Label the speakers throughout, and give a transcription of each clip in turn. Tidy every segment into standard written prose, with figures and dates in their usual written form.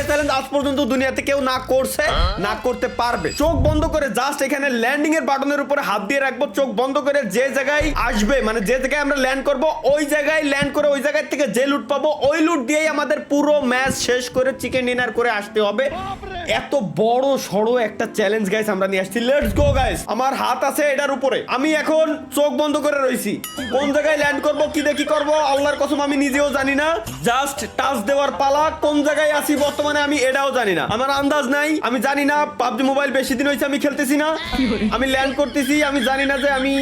Speaker 1: Challenge আজ পর্যন্ত দুনিয়াতে কেউ না করছে, না করতে পারবে। চোখ বন্ধ করে জাস্ট এখানে ল্যান্ডিং এর বাটনের উপরে হাত দিয়ে রাখবো, চোখ বন্ধ করে যে জায়গায় আসবে, মানে যে জায়গায় আমরা ল্যান্ড করব, ওই জায়গায় ল্যান্ড করে ওই জায়গা থেকে যে লুট পাবো, ওই লুট দিয়েই আমাদের পুরো ম্যাচ শেষ করে চিকেন ডিনার করে আসতে হবে। এত বড় সড়ো একটা চ্যালেঞ্জ গাইস আমরা নিয়ে আসছি। Let's go guys. আমার হাত আছে এটার উপরে, আমি এখন চোখ বন্ধ করে রইছি। কোন জায়গায় ল্যান্ড করব, কি দেখি করব, আল্লাহর কসম আমি নিজেও জানি না। জাস্ট টাচ দেওয়ার পালা। কোন জায়গায় আছি বর্তমানে আমি এটাও জানি না, আমার আন্দাজ নাই। আমি জানি না পাবজি মোবাইল বেশি দিন হয়েছে আমি খেলতেছি না, আমি ল্যান্ড করতেছি, আমি জানি না যে আমি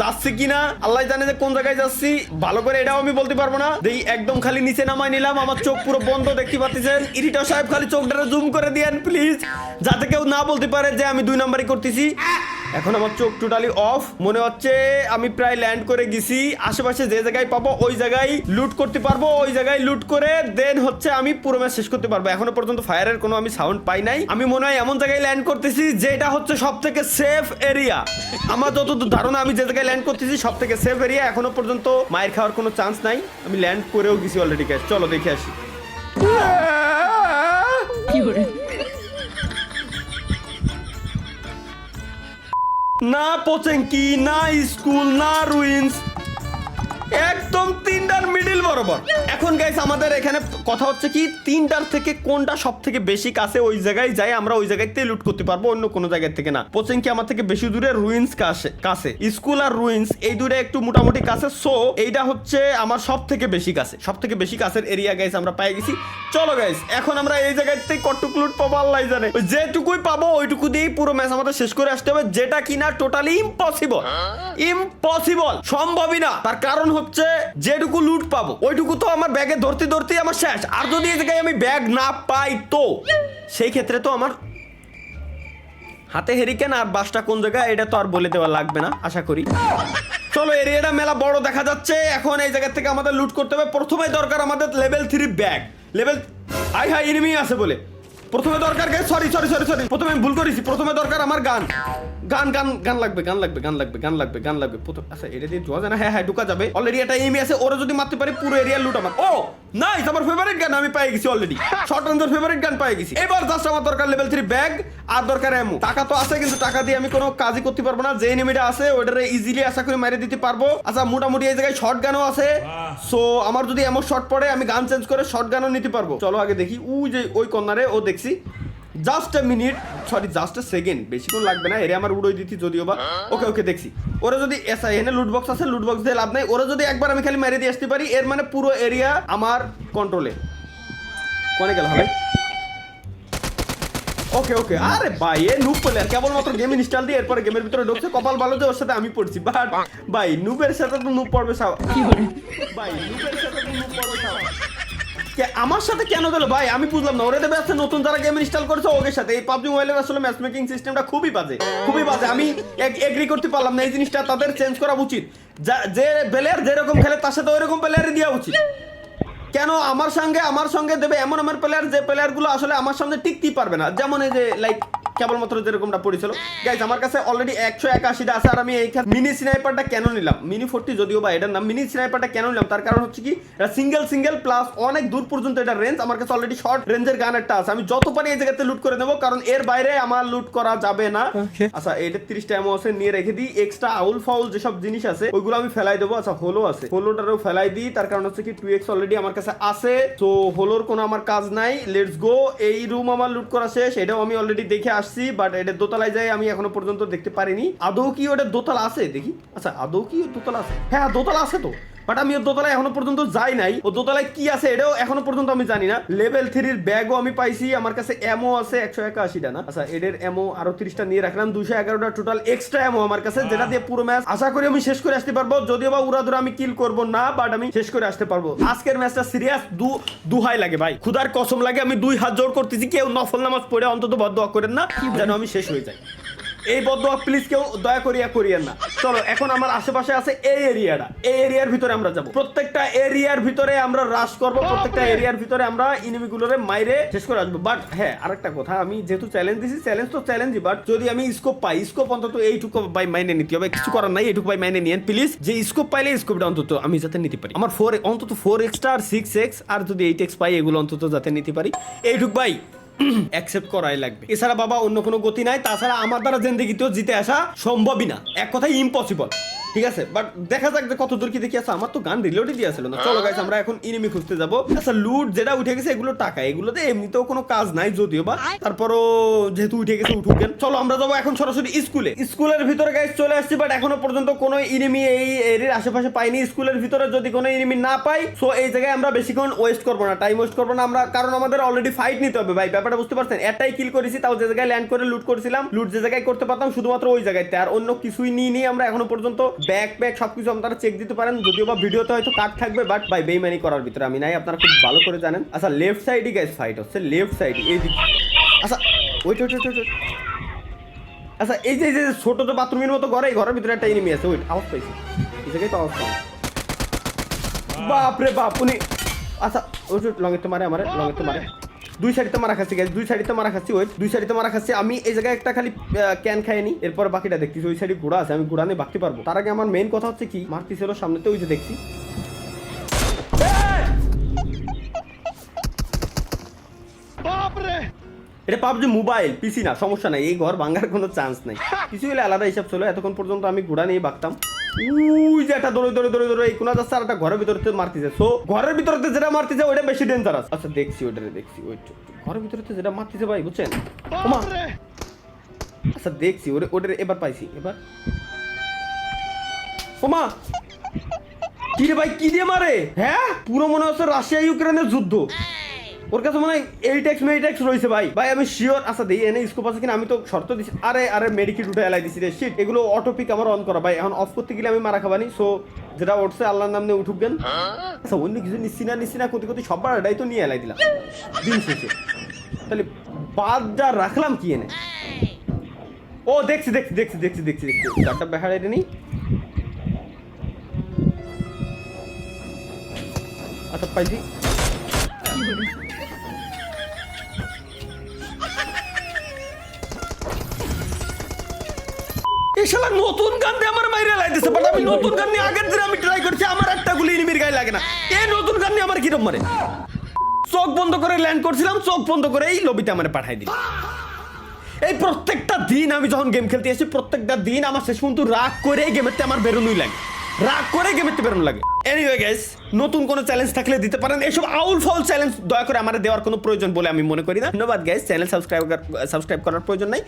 Speaker 1: যাচ্ছি কিনা, আল্লাহ জানে যে কোন জায়গায় যাচ্ছি। ভালো করে এটাও আমি বলতে পারবো না। দেই একদম খালি নিচে নামাই নিলাম, আমার চোখ পুরো বন্ধ, দেখতে পাচ্ছেন। এডিটর সাহেব খালি চোখটা জুম করে দিয়েন প্লিজ, যাতে কেউ না বলতে পারে যে আমি 2 নাম্বারই করতেছি। এখন আমার চোখ টোটালি অফ, মনে হচ্ছে আমি প্রায় ল্যান্ড করে গেছি। আশেপাশে যে জায়গায় পাবো ওই জায়গায় লুট করতে পারবো, ওই জায়গায় লুট করে দেন হচ্ছে আমি পুরো ম্যাচ শেষ করতে পারবো। এখনো পর্যন্ত ফায়ারের কোনো আমি সাউন্ড পাই নাই। আমি মনে হয় এমন জায়গায় ল্যান্ড করতেছি যেটা হচ্ছে সব থেকে সেফ এরিয়া। আমার যতদূর ধারণা আমি যে জায়গায় ল্যান্ড করতেছি সব থেকে সেফ এরিয়া। এখনো পর্যন্ত মায়ের খাওয়ার কোনো চান্স নাই, আমি ল্যান্ড করেও গেছি অলরেডি। গ্যাস চলো দেখে আসি। না পোচেঙ্কি, না স্কুল, না রুইন্স, একদম 3টার মিডিল বরাবর। এখন গাইস আমাদের এখানে কথা হচ্ছে কি 3টার থেকে কোনটা সব থেকে বেশি কাছে, ওই জায়গায় যাই আমরা ওই জায়গাতে লুট করতে পারবো, অন্য কোনো জায়গা থেকে না। পোচেঙ্কি আমার থেকে বেশি দূরে, রুইন্স কাছে, স্কুল আর রুইন্স এই দূরে একটু মোটামুটি কাছে। সো এইটা হচ্ছে আমার সব থেকে বেশি কাছে, সব থেকে বেশি কাছের এরিয়া গাইস আমরা পেয়ে গেছি। চলো গাইস এখন আমরা এই জায়গাতে কতটুকু লুট পাবো আল্লাহ জানে। যেটুকুই পাবো ওইটুকু দিয়েই পুরো ম্যাচ আমাদের শেষ করে আসতে হবে, যেটা কিনা টোটালি ইম্পসিবল, সম্ভবই না। তার কারণ হচ্ছে যেটুকু লুট পাবো ওইটুকু তো আমার ব্যাগে ধরতে ধরতেই আমার শেষ। আর যদি এই জায়গায় আমি ব্যাগ না পাই তো সেই ক্ষেত্রে তো আমার হাতে হেরিকেন। আর বাসটা কোন জায়গায় এটা তো আর বলে দেওয়া লাগবে না আশা করি। চলো এরিয়াটা মেলা বড় দেখা যাচ্ছে। এখন এই জায়গা থেকে আমাদের লুট করতে হবে। প্রথমে দরকার আমাদের level 3 bag. Level high enemy আছে বলে প্রথমে দরকার সরি প্রথমে আমি ভুল করেছি। প্রথমে দরকার আমার গান লাগবে। আচ্ছা এটা দিয়ে ঢোকা যায় না? হ্যাঁ ঢোকা যাবে। অলরেডি এটা এমই আছে, ওরা যদি মারতে পারে পুরো এরিয়া লুট আমার। ও নাইস, আমার ফেভারিট গান আমি পেয়ে গেছি অলরেডি। শর্ট রেঞ্জের ফেভারিট গান পেয়ে গেছি। এবার জাস্ট আমার দরকার লেভেল 3 ব্যাগ আর দরকার এমো। টাকা তো আছে কিন্তু টাকা দিয়ে আমি কোনো কাজই করতে পারবো না। যে এনিমিটা আছে ওটারে ইজিলি আশা করি মেরে দিতে পারবো। আচ্ছা মোটামুটি এই জায়গায় শর্ট গানও আছে। সো আমার যদি এমন শর্ট পড়ে আমি গান চেঞ্জ করে শর্ট গানও নিতে পারবো। চলো আগে দেখি ওই কর্নারে ও দেখছি। Just a minute, sorry just a second, বেশিক্ষণ লাগবে না। এরে আমার উড়োই দিতি যদিও বা। ওকে দেখছি। ওরা যদি এখানে লুট বক্স আছে, লুট বক্স দিয়ে লাভ নাই। ওরা যদি একবার আমি খালি মেরে দিয়ে আসতে পারি এর মানে পুরো এরিয়া আমার কন্ট্রোলে। কোনে গেল ভাই? ওকে আরে ভাই এ নুব প্লেয়ার কেবলমাত্র গেম ইনস্টল দিয়ে এরপরে গেমের ভিতরে ঢুকছে। কপাল ভালো যে ওর সাথে আমি পড়ছি। বাট ভাই নুবের সাথে তো নুব পড়বে ভাই, নুবের সাথে তো নুব পড়বে আমার সাথে কেন দিল ভাই আমি বুঝলাম না। ওরা দেবে আছে নতুন যারা গেম ইনস্টল করেছে ওদের সাথে। এই পাবজি মোবাইলের আসলে ম্যাচ মেকিং সিস্টেমটা খুবই বাজে। আমি এগ্রি করতে পারলাম না। এই জিনিসটা তাদের চেঞ্জ করা উচিত। যে প্লেয়ার যেরকম খেলে তার সাথে ওইরকম প্লেয়ারই দেওয়া উচিত। কেন আমার সঙ্গে দেবে এমন আমার প্লেয়ার যে প্লেয়ারগুলো আসলে আমার সামনে টিকতেই পারবে না। যেমন এই যে লাইক কেবলমাত্র যেরকমটা পড়েছিল গাইজ আমার কাছে অলরেডি 181টা আছে। আর আমি এইখানে মিনি স্নাইপারটা কেন নিলাম, মিনি 40 যদিও বা এটার নাম। মিনি স্নাইপারটা কেন নিলাম তার কারণ হচ্ছে কি এটা সিঙ্গেল প্লাস অনেক দূর পর্যন্ত এটা রেঞ্জ। আমার কাছে অলরেডি শর্ট রেঞ্জের গান একটা আছে। আমি যত পারি এই জায়গাতে লুট করে নেবো, কারণ এর বাইরে আমার লুট করা যাবে না। আচ্ছা এটা 30টা এমও আছে, নিয়ে রেখে দিই। এক্সট্রা আউল ফাউল যেসব জিনিস আছে ওইগুলো আমি ফেলাই দেবো। আচ্ছা হোলো আছে, হোলোটারও ফেলাই দিই। তার কারণ হচ্ছে কি 2x অলরেডি আমার কাছে আছে। তো হোলোর কোনো আমার কাজ নাই। Let's go. এই রুম আমার লুট করা শেষ, এটাও আমি অলরেডি দেখে আসছি। বাট এটা দোতলায় যাই আমি এখনো পর্যন্ত দেখতে পারিনি। আদৌ কি ওটা দোতলা আছে দেখি। আচ্ছা আদৌ কি দোতলা আছে? হ্যাঁ দোতলা আছে তো, বাট আমি ওর দোতলায় এখনো পর্যন্ত যাই নাই। ও দোতলায় কি আছে এটাও এখনো পর্যন্ত আমি জানি না। লেভেল 3 ব্যাগও আমি পাইছি। আমার কাছে এমও আছে 181টা না। আচ্ছা এদের এমও আরো 30টা নিয়ে রাখলাম। 211টা টোটাল এক্সট্রা এমও আমার কাছে, যেটা দিয়ে পুরো ম্যাচ আশা করি আমি শেষ করে আসতে পারবো। যদিও বা উড়াদুরা আমি কিল করব না, বাট আমি শেষ করে আসতে পারবো। আজকের ম্যাচটা সিরিয়াস। দুহাই লাগে ভাই, খুদার কসম লাগে। আমি 2 হাত জোর করতেছি, কেউ নফল নামাজ পড়ে অন্তত বদদোয়া করেন না যেন আমি শেষ হয়ে যাই। এই বদদোয়া প্লিজ কেউ দয়া করিয়েন না। চলো এখন আমার আশেপাশে আছে এই এরিয়াটা, এই এরিয়ার ভিতরে আমরা যাব। প্রত্যেকটা এরিয়ার ভিতরে আমরা রাশ করব, প্রত্যেকটা এরিয়ার ভিতরে আমরা এনিমিগুলোরে মাইরে শেষ করে আসবো। বাট হ্যাঁ আরেকটা কথা, আমি যেহেতু চ্যালেঞ্জ দিছি, চ্যালেঞ্জ তো চ্যালেঞ্জই, বাট যদি আমি স্কোপ পাই, স্কোপ অন্তত এইটুকু ভাই মাইনে নিতে হবে, কিছু করার নাই, এইটুকু ভাই মাইনে নিয়েন প্লিজ। যে স্কোপ পাইলে স্কোপটা অন্তত আমি যাতে নিতে পারি, আমার অন্তত 4x আর 6x আর যদি 8x পাই এগুলো অন্তত যাতে নিতে পারি, এইটুক ভাই অ্যাকসেপ্ট করাই লাগবে। এছাড়া বাবা অন্য কোনো গতি নাই। তাছাড়া আমার দ্বারা জিন্দেগিতেও জিতে আসা সম্ভবই না, এক কথায় ইম্পসিবল। ঠিক আছে, বাট দেখা যাক যে কত দূর কি দেখি আছে। আমার তো গান রিলোডই দিয়ে আসলো না। চলো গাইস আমরা এখন এনিমি খুঁজতে যাবো। আচ্ছা লুট যেটা উঠে গেছে এগুলো টাকা, এগুলোতে এমনিতেও কোনো কাজ নাই যদিও বা, তারপরও যেহেতু উঠে গেছে উঠুকেন। চলো আমরা যাবো এখন সরাসরি স্কুলে। স্কুলের ভিতরে গাইস চলে আসছি, বাট এখনো পর্যন্ত কোনো এনিমি এই এরিয়ার আশেপাশে পাইনি। স্কুলের ভিতরে যদি কোনো এনিমি না পাই, সো এই জায়গায় আমরা বেশিক্ষণ ওয়েস্ট করবো না, টাইম ওয়েস্ট করবো না আমরা, কারণ আমাদের অলরেডি ফাইট নিতে হবে ভাই। ব্যাপারটা বুঝতে পারছেন? একটাই কিল করেছি, তাও যে জায়গায় ল্যান্ড করে লুট করছিলাম, লুট যে জায়গায় করতে পারতাম শুধুমাত্র ওই জায়গাতে, আর অন্য কিছুই নিয়ে আমরা এখনো পর্যন্ত ব্যাকপ্যাক সবকিছু আপনারা চেক দিতে পারেন, যদিও বা ভিডিওতে হয়তো কাট থাকবে, বাট ভাই বেইমানি করার ভিতরে আমি নাই, আপনারা খুব ভালো করে জানেন। আচ্ছা লেফট সাইডে গাইস ফাইট হচ্ছে, লেফট সাইডে এই দিক। আচ্ছা ওয়েট। আচ্ছা এই যে ছোট যে বাথরুমের মতো ঘরে, এই ঘরের ভিতরে একটা এনিমি আছে। ওয়েট, আওয়াজ পাইছি, এই জায়গায় তো আওয়াজ পাই। বাপ রে বাপ, উনি আচ্ছা ওয়েট লঙের তো মারে, আমার লঙের তো মারে, দুই সাইডে মারা খাচ্ছি গাইস, দুই সাইডে মারা খাচ্ছি। ওই দুই সাইডে মারা খাচ্ছি আমি। এই জায়গায় একটা খালি ক্যান খাইনি, এরপর বাকিটা দেখতেছি। ওই সাইডে ঘোড়া আছে, আমি ঘোড়া নিয়ে ভাগতে পারবো। তার আগে আমার মেইন কথা হচ্ছে কি, মারতেছিল সামনেতে, ওই যে দেখছি। এটা পাবজি মোবাইল, পিসি না, সমস্যা নাই, এই ঘর ভাঙার কোনো চান্স নাই। কিছু হলে আলাদা হিসাব ছিল। এতক্ষণ পর্যন্ত আমি ঘোড়া নিয়ে ভাগতাম। ওই যে একটা দৌড়ে এই কোনা যাচ্ছে, আর একটা ঘরের ভিতরে মারতেছে। সো ঘরের ভিতরে যেটা মারতেছে ওইটা বেশি ডেঞ্জারাস। আচ্ছা দেখছি ওইটারে, দেখছি ওই ঘরের ভিতরে যেটা মারতেছে ভাই, বুঝছেন? আচ্ছা দেখছি ওটা এবার পাইছি। এবার ওমা কি রে ভাই, কি দিয়ে মারে? হ্যাঁ পুরো মনে হচ্ছে রাশিয়া ইউক্রেনের যুদ্ধ। ওর কাছে মনে হয় 8x রয়েছে ভাই। আমি শিওর। আচ্ছা দেই এনে স্কোপ আছে কিনা, আমি তো শর্ত দিছি। আরে মেডিকেট উঠে এলাই দিছি রে, শিট। এগুলো অটো পিক আমার অন করা ভাই, এখন অফ করতে গেলে আমি মারা খাবানি। সো যেটা উঠছে আল্লাহর নাম নিয়ে উঠুক গেন। আচ্ছা অন্য কিছু নিচ্ছি না করতে সবার এটাই তো নিয়ে এলাই দিলাম দিন শেষে। তাহলে বাদ যা রাখলাম কি এনে? ও দেখছি চারটা বেহার এটা নেই। আচ্ছা পাইছি। এই শালা নতুন গান দিয়ে আমার মাইরে লাইতেছে, বাট আমি নতুন গান নিয়ে আগের দিন আমি ট্রাই করছি, আমার একটা গুলি এনিমির গায়ে লাগে না। এই নতুন গান নিয়ে আমার কিরম মারে? চোখ বন্ধ করে ল্যান্ড করছিলাম, চোখ বন্ধ করে এই লবিতে আমার পাঠাই দিল। এই প্রত্যেকটা দিন আমি যখন গেম খেলতে আসি, প্রত্যেকটা দিন আমার শেষ পর্যন্ত রাগ করে গেমেতে আমার বেরোনোই লাগে, রাগ করে গেমেতে বেরোনো লাগে। এনিওয়ে গাইস, নতুন কোনো চ্যালেঞ্জ থাকলে দিতে পারেন। এসব আউল ফাউল চ্যালেঞ্জ দয়া করে আমার দেওয়ার কোনো প্রয়োজন বলে আমি মনে করি না। ধন্যবাদ গাইস, চ্যানেল সাবস্ক্রাইব করার প্রয়োজন নাই।